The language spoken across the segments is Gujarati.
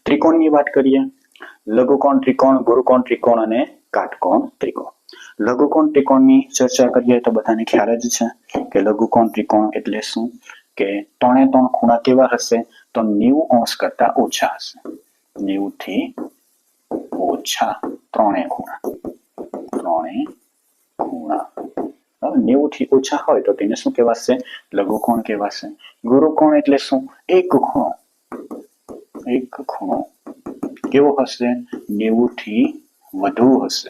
ત્રિકોણની વાત કરીએ, લઘુકોણ ત્રિકોણ, ગુરુકોણ ત્રિકોણ અને કાટકોણ ત્રિકોણ. લઘુકોણ ત્રિકોણની ચર્ચા કરીએ તો બધાને ખ્યાલ જ છે કે લઘુકોણ ત્રિકોણ એટલે શું, કે 3 ખૂણા કેવા હશે, તો 90 કરતા ઓછા હશે. 90 થી ઓછા 3 ખૂણા. 90 થી ઓછા હોય તો તેને શું કહેવાશે, લઘુકોણ કહેવાશે. ગુરુકોણ એટલે શું, એક ખૂણો. એક ખૂણો કેવો હશે, 90 થી વધુ હશે.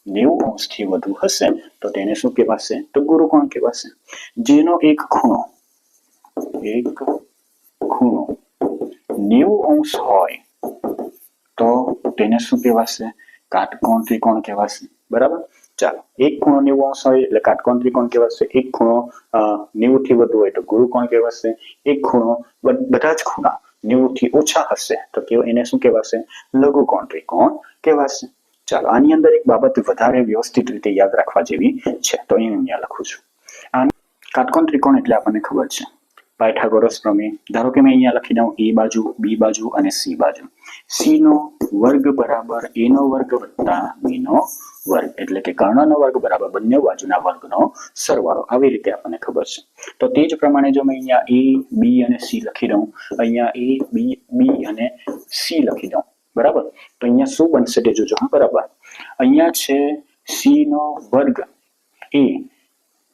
90 થી વધુ હશે તો તેને શું કહેવાશે, તો ગુરુકોણ કહેવાશે. જેનો એક ખૂણો 90 હોય તો તેને શું કહેવાશે, કાટકોણ ત્રિકોણ કહેવાશે. બરાબર. ચાલો, એક ખૂણો 90 હોય એટલે કાટકોણ ત્રિકોણ કહેવાશે. એક ખૂણો 90 થી વધુ હોય તો ગુરુકોણ કહેવાશે. એક ખૂણો, બધા જ ખૂણા 90 થી ઓછા હશે તો એને શું કહેવાશે, લઘુકોણ ત્રિકોણ કહેવાશે. ચાલો, આની અંદર એક બાબત વધારે વ્યવસ્થિત રીતે યાદ રાખવા જેવી છે, તો અહીંયા લખું છું. આ કાટકોણ ત્રિકોણ એટલે આપણને ખબર છે, પાયથાગોરસ પ્રમેય. ધારો કે મેં અહીંયા લખી દઉં a બાજુ, b બાજુ અને c બાજુ. c નો વર્ગ બરાબર a નો વર્ગ વત્તા b નો વર્ગ, એટલે કે કર્ણનો વર્ગ બરાબર બંને બાજુના વર્ગનો સરવાળો. આવી રીતે આપણને ખબર છે. તો તે જ પ્રમાણે જો મેં અહીંયા a, b અને c લખી દઉં, અહીંયા a, b અને c લખી દઉં, બરાબર, તો અહીંયા શું બનશે તે જોજો. હા, બરાબર. અહીંયા છે c નો વર્ગ એ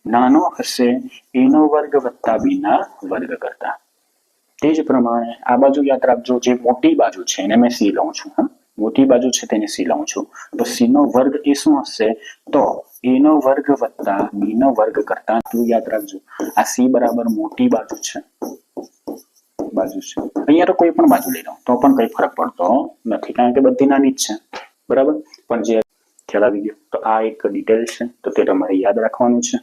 નાનો હશે a નો વર્ગ વત્તા b ના વર્ગ કરતા. તે જ પ્રમાણે આ બાજુ યાદ રાખજો, જે મોટી બાજુ છે એને મેં c લઉં છું. હા, મોટી બાજુ છે તેને c લઉં છું. તો c નો વર્ગ એ શું હશે, તો a નો વર્ગ વત્તા b નો વર્ગ કરતા. તું યાદ રાખજો, આ c બરાબર મોટી બાજુ છે. અહીંયા તો કોઈ પણ બાજુ લઈ લઉં તો પણ કઈ ફરક પડતો નથી, કારણ કે બધી નાની જ છે. બરાબર. પણ જે ખ્યાલ આવી ગયો, તો આ એક ડિટેલ છે, તો તે તમારે યાદ રાખવાનું છે.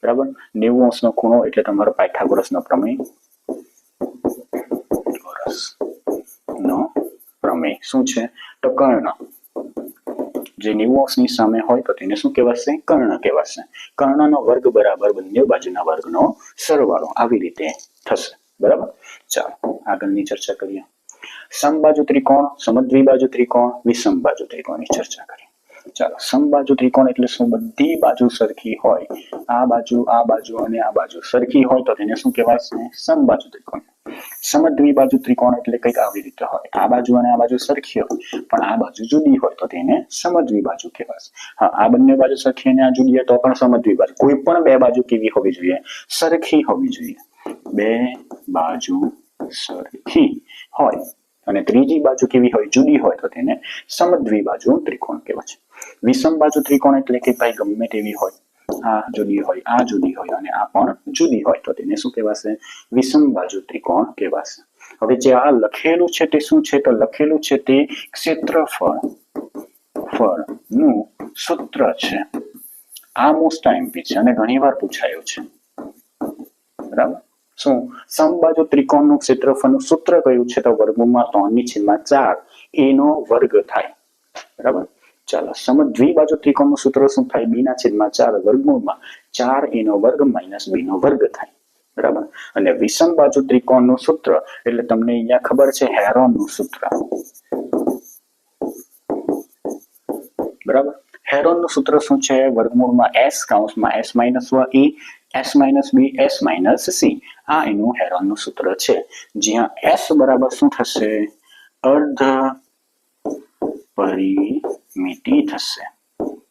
બરાબર. 90 નો ખૂણો એટલે તમારો પાયથાગોરસનો પ્રમેય. શું છે, તો કર્ણ. જે 90 ની સામે હોય તો તેને શું કહેવાશે, કર્ણ કહેવાશે. કર્ણનો વર્ગ બરાબર બંને બાજુના વર્ગનો સરવાળો. આવી રીતે થશે. બરાબર. ચાલો, આગળની ચર્ચા કરીએ. સમબાજુ ત્રિકોણ, સમદ્વિબાજુ ત્રિકોણ, વિષમબાજુ ત્રિકોણની ચર્ચા કરીએ. ચાલો, સમબાજુ ત્રિકોણ એટલે શું, બધી બાજુ સરખી હોય. આ બાજુ અને આ બાજુ સરખી હોય તો તેને શું કહેવાશે, સમબાજુ ત્રિકોણ. સમદ્વિબાજુ ત્રિકોણ એટલે કંઈક આવી રીતે હોય, આ બાજુ અને આ બાજુ સરખી હોય પણ આ બાજુ જુદી હોય તો તેને સમદ્વિબાજુ કહેવાશે. હા, આ બંને બાજુ સરખી અને આ જુદી હોય તો પણ સમદ્વિબાજુ. કોઈ પણ બે બાજુ કેવી હોવી જોઈએ, સરખી હોવી જોઈએ. બે બાજુ સરખી હોય અને ત્રીજી બાજુ કેવી હોય, જુદી હોય તો તેને સમદ્વિબાજુ ત્રિકોણ કહેવાય છે. વિષમબાજુ ત્રિકોણ એટલે કે ભાઈ ગમે તેવી હોય, આ જુદી હોય, આ જુદી હોય અને આ પણ જુદી હોય તો તેને શું કહેવાશે, વિષમબાજુ ત્રિકોણ કહેવાશે. હવે જે આ લખેલું છે તે શું છે, તો લખેલું છે તે ક્ષેત્રફળનું સૂત્ર છે. આ મોસ્ટ આઈએમપી છે અને ઘણીવાર પૂછાયું છે. બરાબર. શું, સમબાજુ ત્રિકોણનું ક્ષેત્રફળનું સૂત્ર કયું છે, તો વર્ગમૂળમાં 3/4 a નો વર્ગ થાય. બરાબર. ચાલો, સમદ્વિબાજુ ત્રિકોણનું સૂત્ર શું થાય, b/4 વર્ગમૂળમાં 4 a નો વર્ગ માઇનસ b નો વર્ગ થાય. બરાબર. અને વિષમબાજુ ત્રિકોણનું સૂત્ર એટલે તમને અહીંયા ખબર છે, હેરોનનું સૂત્ર. બરાબર. હેરોનનું સૂત્ર શું છે, વર્ગમૂળમાં s કૌંસમાં s - 1 e s - b s - c. આ એનું હેરોનનું સૂત્ર છે, જ્યાં s બરાબર શું થશે, અર્ધ પરિમિતિ થશે.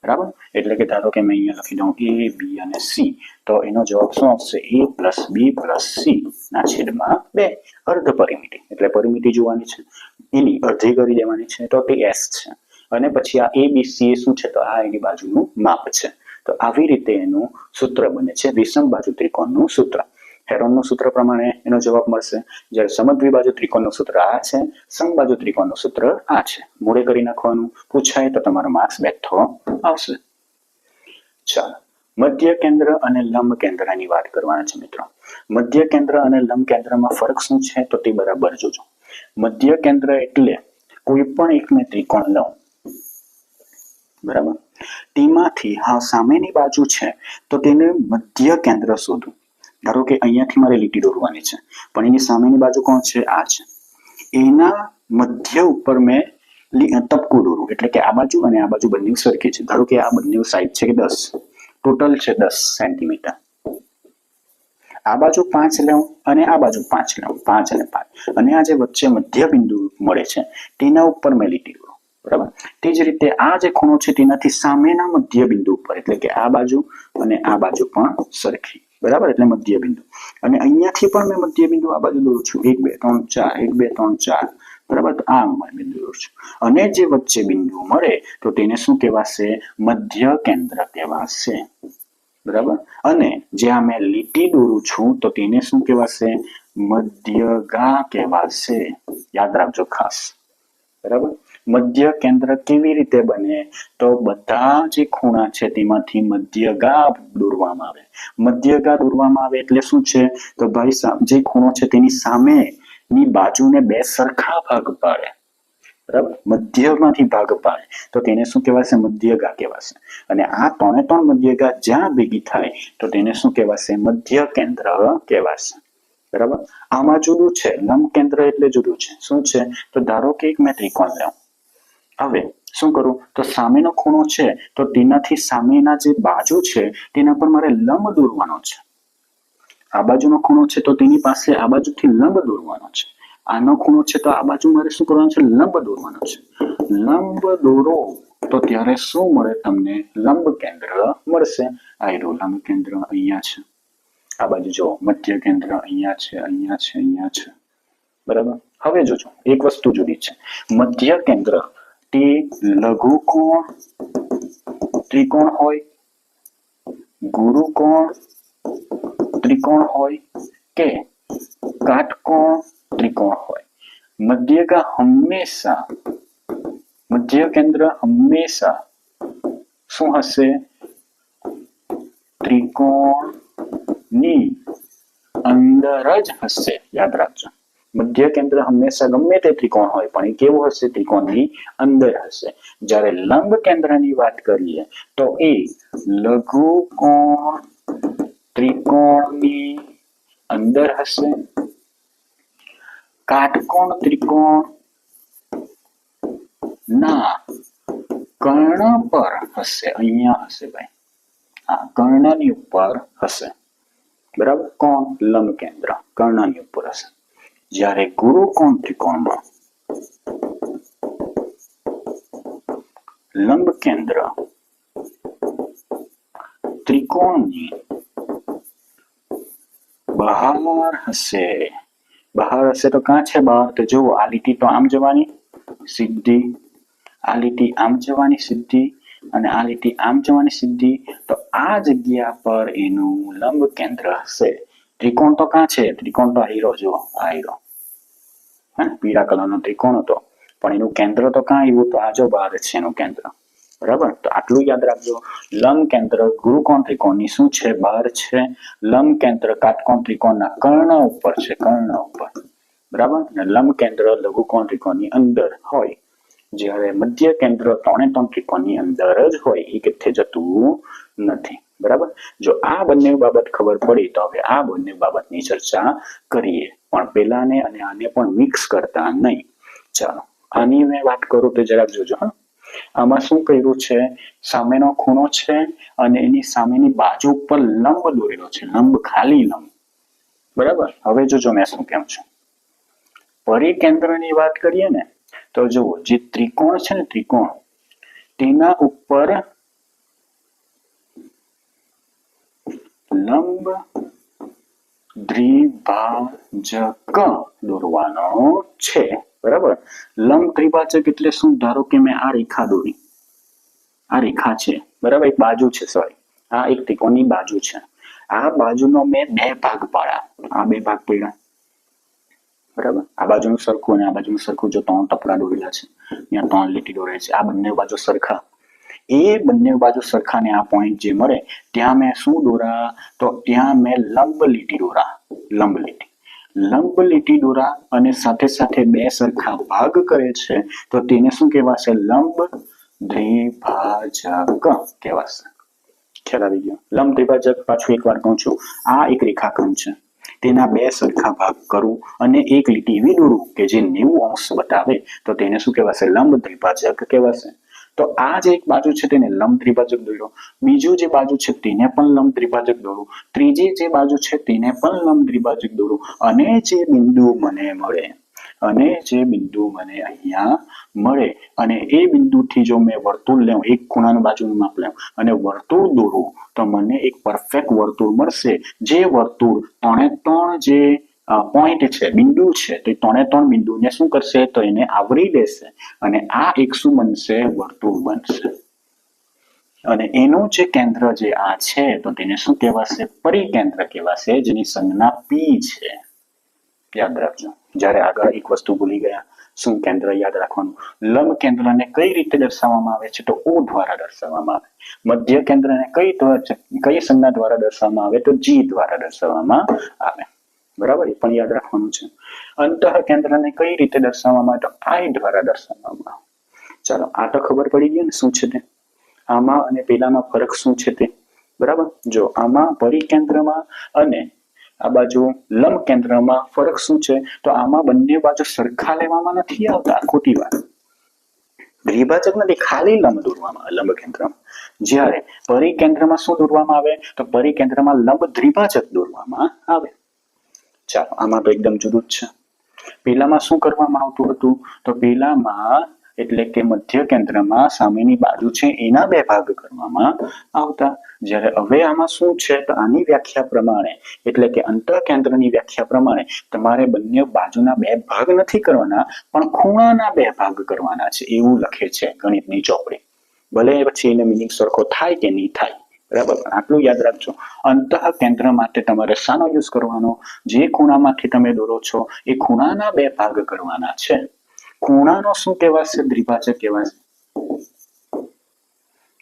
બરાબર. એટલે કે ધારો કે મેં અહીંયા લખી દઉં a, b અને c, તો એનો જવાબ શું આવશે, a + b + c ના છેદમાં 2. અર્ધ પરિમિતિ એટલે પરિમિતિ જોવાની છે, એની અડધી કરી દેવાની છે, તો તે s છે. અને પછી આ a, b, c એ શું છે, તો આ એની બાજુનું માપ છે. તો આવી રીતે એનું સૂત્ર બને છે, વિષમબાજુ ત્રિકોણનું સૂત્ર. હેરોનનું સૂત્ર પ્રમાણે એનો જવાબ મળશે. જ્યારે સમદ્વિબાજુ ત્રિકોણનું સૂત્ર આ છે, સમબાજુ ત્રિકોણનું સૂત્ર આ છે. મોડે કરી નાખવાનું, પૂછાય તો તમારો માર્ક્સ બેઠો આવશે. ચાલો, મધ્ય કેન્દ્ર અને લંબ કેન્દ્રની વાત કરવાના છે મિત્રો. મધ્ય કેન્દ્ર અને લંબ કેન્દ્રમાં ફરક શું છે, તો તે બરાબર જોજો. મધ્ય કેન્દ્ર એટલે કોઈ પણ એક મેં ત્રિકોણ લઉં, બરાબર, તેમાંથી હા સામેની બાજુ છે તો તેને મધ્ય કેન્દ્ર શોધું. ધારો કે અહીંયાથી મારે લીટી દોરવાની છે પણ એની સામેની બાજુ કોણ છે, આ છે. એના મધ્ય ઉપર મેં તબકું દોરું, એટલે કે આ બાજુ અને આ બાજુ બંને સરખી છે. ધારો કે આ બંને સાઈડ છે કે 10, ટોટલ છે 10 સેન્ટીમીટર. આ બાજુ 5 લઉં અને આ બાજુ 5 લઉં, 5 અને 5, અને આ જે વચ્ચે મધ્ય બિંદુ મળે છે તેના ઉપર મેં લીટી દોરું. બરાબર. તે જ રીતે આ જે ખૂણો છે તેનાથી સામેના મધ્ય બિંદુ ઉપર, એટલે કે આ બાજુ અને આ બાજુ પણ સરખી. બરાબર, એટલે મધ્ય બિંદુ. અને અહીંયાથી પણ મેં મધ્ય બિંદુ આ બાજુ દોરું છું, 1 2 3 4, 1 2 3 4. બરાબર, તો આ બિંદુ દોરું છું. અને જે વચ્ચે બિંદુ મળે તો તેને શું કહેવાશે? મધ્ય કેન્દ્ર કહેવાશે. બરાબર. અને જ્યાં મેં લીટી દોરું છું તો તેને શું કહેવાશે? મધ્યગા કહેવાશે. યાદ રાખજો ખાસ. બરાબર. મધ્ય કેન્દ્ર કેવી રીતે બને? તો બધા જે ખૂણા છે તેમાંથી મધ્યગા દોરવામાં આવે. મધ્યગા દોરવામાં આવે એટલે શું છે? તો ભાઈ જે ખૂણો છે તેની સામેની બાજુને બે સરખા ભાગ પાડે. બરાબર, મધ્યમાંથી ભાગ પાડે તો તેને શું કહેવાશે? મધ્યગા કહેવાશે. અને આ 3 મધ્યગા જ્યાં ભેગી થાય તો તેને શું કહેવાશે? મધ્ય કેન્દ્ર કહેવાશે. બરાબર. આમાં જુદું છે, લંબ કેન્દ્ર એટલે જુદું છે. શું છે? તો ધારો કે એક મેં ત્રિકોણ લઉં. હવે શું કરું? તો સામેનો ખૂણો છે તો તેનાથી સામેના જે બાજુ છે તેના પર મારે લંબ દોરવાનો છે. આ બાજુનો ખૂણો છે તો તેની પાસે આ બાજુથી લંબ દોરવાનો છે. આનો ખૂણો છે તો આ બાજુ મારે શું કરવાનું છે? લંબ દોરવાનો છે. લંબ દોરો તો ત્યારે શું મળે તમને? લંબ કેન્દ્ર મળશે. આ રહ્યું લંબ કેન્દ્ર, અહીંયા છે. આ બાજુ જો મધ્ય કેન્દ્ર અહીંયા છે, અહીંયા છે, અહીંયા છે. બરાબર. હવે જોજો એક વસ્તુ જુદી છે. મધ્ય કેન્દ્ર તે લઘુકોણ ત્રિકોણ હોય, ગુરુકોણ ત્રિકોણ હોય કે કાટકોણ ત્રિકોણ હોય. મધ્ય કેન્દ્ર હંમેશા શું હશે? ત્રિકોણની અંદર જ હશે. યાદ રાખજો. મધ્ય કેન્દ્ર હંમેશા ગમે તે ત્રિકોણ હોય પણ એ કેવું હશે? ત્રિકોણની અંદર હશે. જ્યારે લંબ કેન્દ્રની વાત કરીએ તો એ લઘુકોણ ત્રિકોણની અંદર હશે, કાટકોણ ત્રિકોણ ના કર્ણ પર હશે. અહીંયા હશે ભાઈ, આ કર્ણની ઉપર હશે. બરાબર. કોણ? લંબ કેન્દ્ર કર્ણની ઉપર હશે. જ્યારે ગુરુકોણ ત્રિકોણમાં લંબ કેન્દ્ર ત્રિકોણની બહાર હશે. બહાર હશે તો ક્યાં છે બહાર? તો જુઓ, આ લીટી તો આમ જવાની સીધી, આ લીટી આમ જવાની સીધી, અને આ લીટી આમ જવાની સીધી. તો આ જગ્યા પર એનું લંબ કેન્દ્ર હશે. ત્રિકોણ તો ક્યાં છે? ત્રિકોણ તો હીરો, જુઓ આ હીરો, પીળા કલરનો ત્રિકોણ હતો, પણ એનું કેન્દ્ર તો ક્યાં આવ્યું? તો આ જો બહાર છે એનું કેન્દ્ર. બરાબર. તો આટલું યાદ રાખજો. લંબ કેન્દ્ર ગુરુકોણ ત્રિકોણની શું છે? બહાર છે. લંબ કેન્દ્ર કાટકોણ ત્રિકોણના કર્ણ ઉપર છે, કર્ણ ઉપર. બરાબર. અને લંબ કેન્દ્ર લઘુકોણ ત્રિકોણની અંદર હોય. જ્યારે મધ્ય કેન્દ્ર 3 ત્રિકોણની અંદર જ હોય, એ કેથે જતું નથી. બરાબર. જો આ બંને બાબત ખબર પડી તો હવે આ બંને બાબતની ચર્ચા કરીએ, પણ પેલાને અને આને પણ મિક્સ કરતા નહીં. ચાલો, આની મેં વાત કરું તો જરાક જોજો. આમાં શું કર્યું છે? સામેનો ખૂણો છે અને એની સામેની બાજુ પર લંબ દોરેલો છે. લંબ, ખાલી લંબ. બરાબર. હવે જોજો મેં શું કેમ છું. પરિકેન્દ્રની વાત કરીએ ને તો જુઓ, જે ત્રિકોણ છે ને, ત્રિકોણ, તેના ઉપર લંબ દ્વિભાજક દોરવાનો છે. બરાબર. લંબ દ્વિભાજક એટલે શું? ધારો કે મેં આ રેખા દોરી, આ રેખા છે. બરાબર. એક બાજુ છે, સોરી, આ એક ત્રિકોણની બાજુ છે. આ બાજુનો મેં 2 ભાગ પાડ્યા. આ 2 ભાગ પડ્યા. બરાબર. આ બાજુનું સરખું અને આ બાજુનું સરખું. જો 3 ટપકા દોરેલા છે, ત્યાં 3 લીટી દોરેલી છે. આ બંને બાજુ સરખા. એ બંને બાજુ સરખા ને આ પોઈન્ટ જે મળે ત્યાં મેં શું દોરા? તો ત્યાં મેં લંબ લીટી દોરા. લંબ લીટી દોરા અને સાથે સાથે 2 સરખા ભાગ કરે છે તો તેને શું કહેવાશે? લંબ દ્વિભાજક કહેવાશે. ખ્યાલ આવી ગયો? લંબ દ્વિભાજક પાછું એકવાર કહું છું. આ એક રેખાખંડ છે, તેના બે સરખા ભાગ કરું અને એક લીટી એવી દોરું કે જે 90 અંશ બતાવે તો તેને શું કહેવાશે? લંબ દ્વિભાજક કહેવાશે. તો આ જે એક બાજુ છે તેને લંબ દ્વિભાજક દોરો, બીજું જે બાજુ છે તેને પણ લંબ દ્વિભાજક દોરો, ત્રીજી જે બાજુ છે તેને પણ લંબ દ્વિભાજક દોરો અને જે બિંદુ મને મળે અહીંયા મળે અને એ બિંદુથી જો મેં વર્તુળ લેવું, એક ખૂણાની બાજુનું માપ લેવું અને વર્તુળ દોરું તો મને એક પરફેક્ટ વર્તુળ મળશે. જે વર્તુળ 3 જે પોઈન્ટ છે, બિંદુ છે, તો 3 બિંદુને શું કરશે? તો એને આવરી લેશે અને આ એક શું બનશે? વર્તુળ બનશે. અને એનું જે કેન્દ્ર જે આ છે તો તેને શું કહેવાશે? પરિકેન્દ્ર કહેવાશે, જેની સંજ્ઞા P છે. યાદ રાખજો. જ્યારે આગળ એક વસ્તુ ભૂલી ગયા, શું કેન્દ્ર યાદ રાખવાનું? લંબ કેન્દ્રને કઈ રીતે દર્શાવવામાં આવે છે? તો O દ્વારા દર્શાવવામાં આવે. મધ્ય કેન્દ્રને કઈ સંજ્ઞા દ્વારા દર્શાવવામાં આવે? તો G દ્વારા દર્શાવવામાં આવે. બરાબર, એ પણ યાદ રાખવાનું છે. અંતઃ કેન્દ્રને કઈ રીતે દર્શાવવામાં આવે? તો I દ્વારા દર્શાવવામાં આવે. ચાલો, આ તો ખબર પડી ગઈ ને શું છે તે. આમાં અને પેલામાં ફરક શું છે તે. બરાબર, જો આમાં પરિકેન્દ્રમાં અને આ બાજુ લંબ કેન્દ્રમાં ફરક શું છે? તો આમાં બંને બાજુ સરખા લેવામાં નથી આવતા, ખોટી વાત. દ્વિભાજક નથી, ખાલી લંબ દોરવામાં આવે લંબ કેન્દ્રમાં. જ્યારે પરિકેન્દ્રમાં શું દોરવામાં આવે? તો પરિકેન્દ્રમાં લંબ દ્વિભાજક દોરવામાં આવે. ચાલો, આમાં તો એકદમ જુદું જ છે. પેલામાં શું કરવામાં આવતું હતું? તો પેલામાં એટલે કે મધ્ય કેન્દ્રમાં સામેની બાજુ છે એના બે ભાગ કરવામાં આવતા. જ્યારે હવે આમાં શું છે? તો આની વ્યાખ્યા પ્રમાણે એટલે કે અંતઃ કેન્દ્રની વ્યાખ્યા પ્રમાણે તમારે બંને બાજુના બે ભાગ નથી કરવાના, પણ ખૂણાના બે ભાગ કરવાના છે, એવું લખે છે ગણિતની ચોપડી. ભલે પછી એને મિનિંગ સરખો થાય કે નહીં થાય, બરાબર, પણ આટલું યાદ રાખજો. અંતઃ કેન્દ્ર માટે તમારે શાનો યુઝ કરવાનો? જે ખૂણામાંથી તમે દોરો છો એ ખૂણાના બે ભાગ કરવાના છે. ખૂણાનો શું કહેવાશે? દ્વિભાજક કહેવાશે.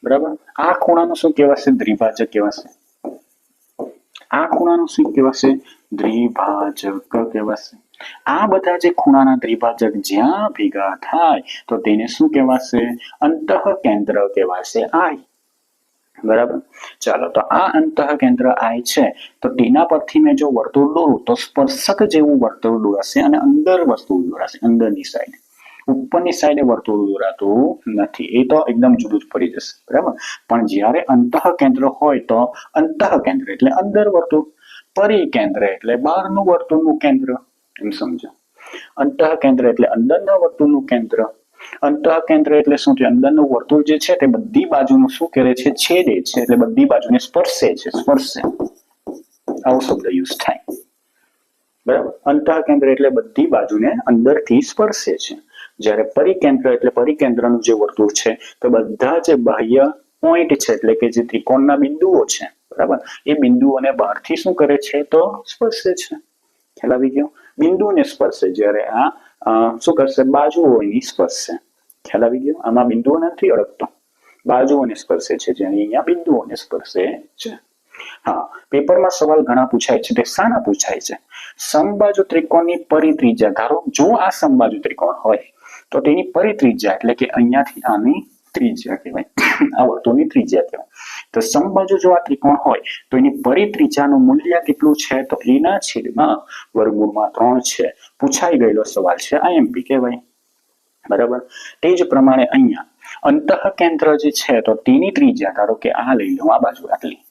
બરાબર, આ ખૂણાનો શું કહેવાશે? દ્વિભાજક કહેવાશે. આ ખૂણાનો શું કહેવાશે? દ્વિભાજક કહેવાશે. આ બધા જે ખૂણાના દ્વિભાજક જ્યાં ભેગા થાય તો તેને શું કહેવાશે? અંતઃ કેન્દ્ર કહેવાશે, I. બરાબર, ચાલો, તો આ અંતઃ કેન્દ્ર I છે તો તેના પરથી મેં જો વર્તુળ દોરું તો સ્પર્શક જેવું વર્તુળ દોરાશે અને અંદર વર્તુળ દોરાશે, અંદરની સાઈડ. ઉપરની સાઈડે વર્તુળ દોરાતું નથી, એ તો એકદમ જુદું જ પડી જશે. બરાબર, પણ જ્યારે અંતઃ કેન્દ્ર હોય તો અંતઃ કેન્દ્ર એટલે અંદર વર્તુળ, પરિકેન્દ્ર એટલે બહારનું વર્તુળનું કેન્દ્ર, એમ સમજો. અંતઃ કેન્દ્ર એટલે અંદરના વર્તુળનું કેન્દ્ર. અંતઃ કેન્દ્ર એટલે શું છે? અંદરનું વર્તુળ જે છે તે બધી બાજુનું શું કરે છે? છેદે છે, એટલે બધી બાજુને સ્પર્શે છે, સ્પર્શે. આવો શબ્દ યુઝ થાય. બરાબર, અંતઃ કેન્દ્ર એટલે બધી બાજુને અંદરથી સ્પર્શે છે. જ્યારે પરિકેન્દ્ર એટલે પરિકેન્દ્રનું જે વર્તુળ છે તો બધા જે બાહ્ય પોઈન્ટ છે એટલે કે જે ત્રિકોણના બિંદુઓ છે, બરાબર, એ બિંદુઓને બહારથી શું કરે છે? તો સ્પર્શે છે. ખ્યાલ આવી ગયો? બિંદુને સ્પર્શે. જ્યારે આ શું કરશે? બાજુઓની સ્પર્શે. ખ્યાલ આવી ગયો? આમાં બિંદુઓ નથી અડકતો, બાજુઓને સ્પર્શે છે, જ્યારે અહીંયા બિંદુઓને સ્પર્શે છે. હા, પેપરમાં સવાલ ઘણા પૂછાય છે. તે શાના પૂછાય છે? સમબાજુ ત્રિકોણની પરિત્રિજ્યા. ધારો જો આ સમબાજુ ત્રિકોણ હોય તો તેની પરિત્રિજ્યા એટલે કે અહીંયાથી આની ત્રિજ્યા કહેવાય, આ વર્તુળની ત્રિજ્યા કહેવાય. તો સમબાજુ જો આ ત્રિકોણ હોય તો એની પરિત્રિજ્યાનું મૂલ્ય કેટલું છે? તો એના છેદમાં વર્ગમૂળમાં 3 છે. પૂછાઈ ગયેલો સવાલ છે, IMP કહેવાય. બરાબર, તે જ પ્રમાણે અહીંયા અંતઃ કેન્દ્ર જે છે તો તેની ત્રિજ્યા, ધારો કે આ લઈ લઉં, આ બાજુ આટલી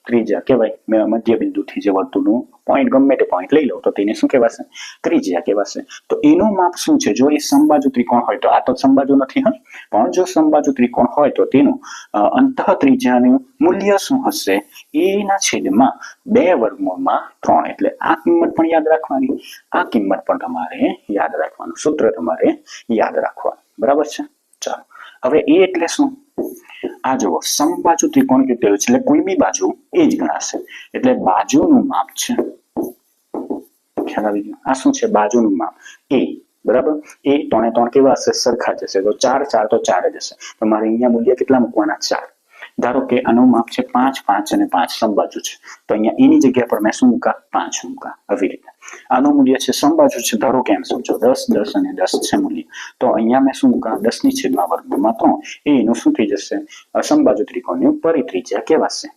ત્રિજ્યા કહેવાય. મેં મધ્ય બિંદુથી જે વર્તુળનું પોઈન્ટ ગમે તે પોઈન્ટ લઈ લઉં તો તેને શું કહેવાશે? ત્રિજ્યા કહેવાશે. તો એનું માપ શું છે? જો એ સમબાજુ ત્રિકોણ હોય તો, આ તો સમબાજુ નથી, હા, પણ જો સમબાજુ ત્રિકોણ હોય તો તેનું અંતઃ ત્રિજ્યાનું મૂલ્ય શું હશે? એના છેદમાં 2 વર્ગમૂળમાં 3. એટલે આ કિંમત પણ યાદ રાખવાની, આ કિંમત પણ તમારે યાદ રાખવાનું, સૂત્ર તમારે યાદ રાખવાનું. બરાબર છે? ચાલો, હવે એ એટલે શું? આ જુઓ, સમબાજુ ત્રિકોણ કીધેલું છે એટલે કોઈ બી બાજુ એ જ ગણાશે, એટલે બાજુનું માપ છે. ખ્યાલ આવી ગયો? આ શું છે? બાજુનું માપ એ. બરાબર, એ 3 3 કેવા હશે? સરખા જશે. તો 4 4 તો 4 જ હશે. તો મારે અહીંયા મૂલ્ય કેટલા મૂકવાના? 4. ધારો કે આનું માપ છે 5 5 અને 5 સમબાજુ છે, તો અહીંયા એની જગ્યા પર મેં શું મૂકા? 5 મૂકા. આવી રીતે આનું મૂલ્ય છે સમબાજુ છે, ધારો કે એમ સમજો 10 10 અને 10 છે મૂલ્ય, તો અહીંયા મેં શું મૂકા? 10 ની છેદમાં વર્ગમૂળમાં 3. એનું શું થઈ જશે? સમબાજુ ત્રિકોણની પરિત્રિજ્યા કહેવાશે.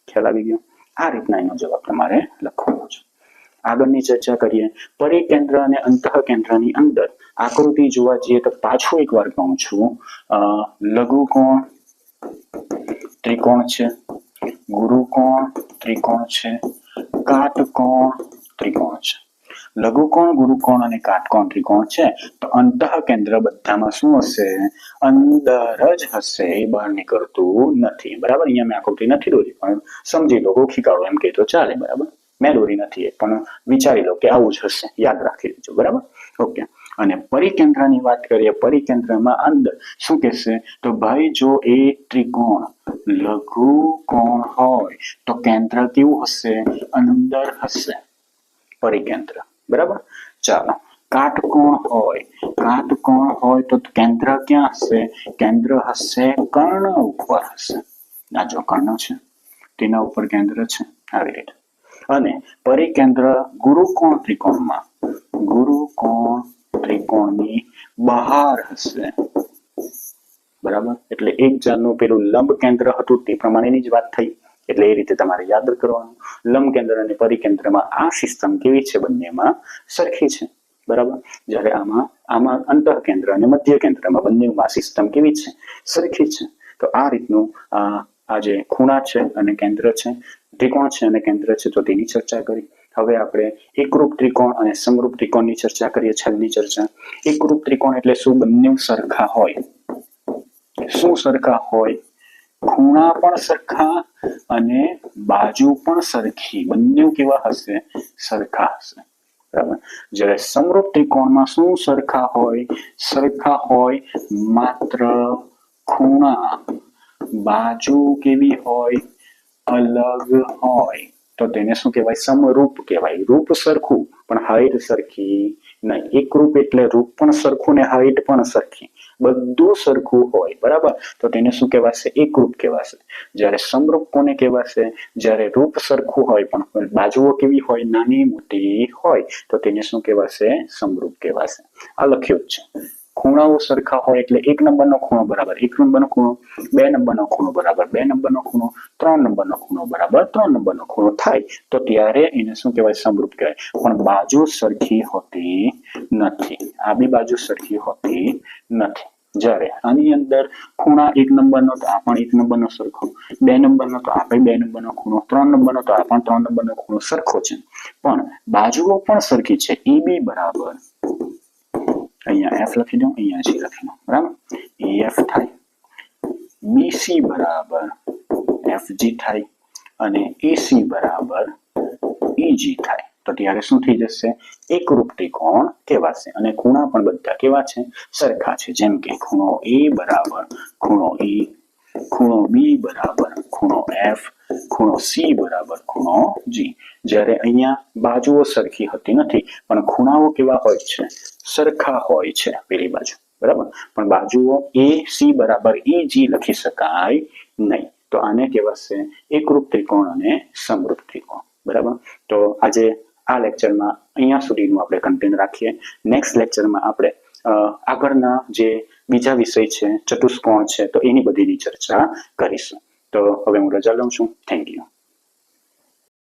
ખ્યાલ આવી ગયો? આ રીતના એનો જવાબ તમારે લખવાનો છે. આગળની ચર્ચા કરીએ. પરિકેન્દ્ર અને અંતઃકેન્દ્રની અંદર આકૃતિ જોવા જઈએ તો પાછું એકવાર કહું છું, લઘુકોણ ત્રિકોણ છે, ગુરુકોણ ત્રિકોણ છે, કાટકોણ ત્રિકોણ છે. લઘુકોણ, ગુરુકોણ અને કાટકોણ ત્રિકોણ છે તો અંતઃકેન્દ્ર બધામાં શું હશે? અંદર જ હશે, બહાર નીકળતું નથી. બરાબર, અહીંયા મેં આકૃતિ નથી દોરી પણ સમજી લો, ગોખી કાઢો એમ કહે તો ચાલે. બરાબર, મેં દોરી નથી પણ વિચારી લો કે આવું જ હશે, યાદ રાખી લેજો. બરાબર, ઓકે. અને પરિકેન્દ્રની વાત કરીએ, પરિકેન્દ્રમાં અંદર શું કહેશે તો ભાઈ જો એ ત્રિકોણ લઘુકોણ હોય તો કેન્દ્ર કેવું હશે? અંદર હશે, પરિકેન્દ્ર. બરાબર, ચાલો. કાટકોણ હોય તો કેન્દ્ર ક્યાં હશે? કેન્દ્ર હશે કર્ણ ઉપર હશે. આ જો કર્ણ છે તેના ઉપર કેન્દ્ર છે, આવી રીતે. અને પરિકેન્દ્ર ગુરુકોણ ત્રિકોણની બહાર હશે. બરાબર, એટલે એક જાતનું પેલું લંબ કેન્દ્ર હતું તે પ્રમાણેની જ વાત થઈ. એટલે એ રીતે તમારે યાદ કરવાનું. લંબ કેન્દ્ર અને પરિકેન્દ્રમાં આ સિસ્ટમ કેવી છે? બંનેમાં સરખી છે. બરાબર, જ્યારે આમાં અંતઃકેન્દ્ર અને મધ્ય કેન્દ્રમાં બંનેમાં સિસ્ટમ કેવી છે? સરખી છે. તો આ રીતનું આ જે ખૂણા છે અને કેન્દ્ર છે, ત્રિકોણ છે અને કેન્દ્ર છે, તો તેની ચર્ચા કરી. હવે આપણે એકરૂપ ત્રિકોણ અને સમરૂપ ત્રિકોણની ચર્ચા કરીએ. છેલ્લી ચર્ચા. એકરૂપ ત્રિકોણ એટલે શું? બંને સરખા હોય. શું સરખા હોય? ખૂણા પણ સરખા અને બાજુ પણ સરખી. બંને કેવા હશે? સરખા હશે. બરાબર. જ્યારે સમરૂપ ત્રિકોણમાં શું સરખા હોય? સરખા હોય માત્ર ખૂણા, બાજુ કેવી હોય? અલગ હોય. તો તેને શું કહેવાય? સમરૂપ કહેવાય. રૂપ સરખું પણ હાઈટ સરખી નહીં. એકરૂપ એટલે રૂપ પણ સરખું ને હાઈટ પણ સરખી, બધું સરખું હોય. બરાબર, તો તેને શું કહેવાશે? એકરૂપ કહેવાશે. જ્યારે સમરૂપ કોને કહેવાશે? જ્યારે રૂપ સરખું હોય પણ બાજુઓ કેવી હોય? નાની મોટી હોય, તો તેને શું કહેવાશે? સમરૂપ કહેવાશે. આ લખ્યું જ છે. ખૂણાઓ સરખા હોય એટલે 1 નંબરનો ખૂણો બરાબર 1 નંબરનો ખૂણો, 2 નંબરનો ખૂણો બરાબર 2 નંબરનો ખૂણો, 3 નંબરનો ખૂણો બરાબર 3 નંબરનો ખૂણો થાય તો ત્યારે એને શું કહેવાય? સમરૂપ કહેવાય. પણ બાજુ સરખી હોતી નથી. આ બી બાજુ સરખી હોતી નથી. જ્યારે આની અંદર ખૂણા 1 નંબરનો તો આ પણ 1 નંબરનો સરખો, 2 નંબરનો તો આ પણ 2 નંબરનો ખૂણો, 3 નંબરનો તો આ પણ 3 નંબરનો ખૂણો સરખો છે. પણ બાજુઓ પણ સરખી છે. એ બી બરાબર, અહીંયા એફ લખી દઉં, અહીંયા જી લખી દઉં. બરાબર, એફ થાય, બીસી બરાબર એફજી થાય અને એસી બરાબર ઈજી થાય. તો ત્યારે શું થઈ જશે? એકરૂપ ત્રિકોણ કહેવાશે. અને ખૂણા પણ બધા કેવા છે? સરખા છે. જેમ કે ખૂણો એ બરાબર ખૂણો ઈ, ખૂણો બી બરાબર ખૂણો એફ, ખૂણો સી બરાબર ખૂણો જી. જ્યારે અહીંયા બાજુઓ સરખી હોતી નથી પણ ખૂણાઓ કેવા હોય છે? સરખા હોય છે પેલી બાજુ. બરાબર, પણ બાજુઓ એ સી બરાબર ઈ જી લખી શકાય નહીં. તો આને કહેવાશે એકરૂપ ત્રિકોણ અને સમરૂપ ત્રિકોણ. બરાબર, તો આજે આ લેક્ચરમાં અહીંયા સુધીનું આપણે કન્ટેન્ટ રાખીએ. નેક્સ્ટ લેક્ચરમાં આપણે આગળના જે બીજા વિષય છે, ચતુષ્કોણ છે, તો એની બધીની ચર્ચા કરીશું. તો હવે હું રજા લઉં છું. Thank you.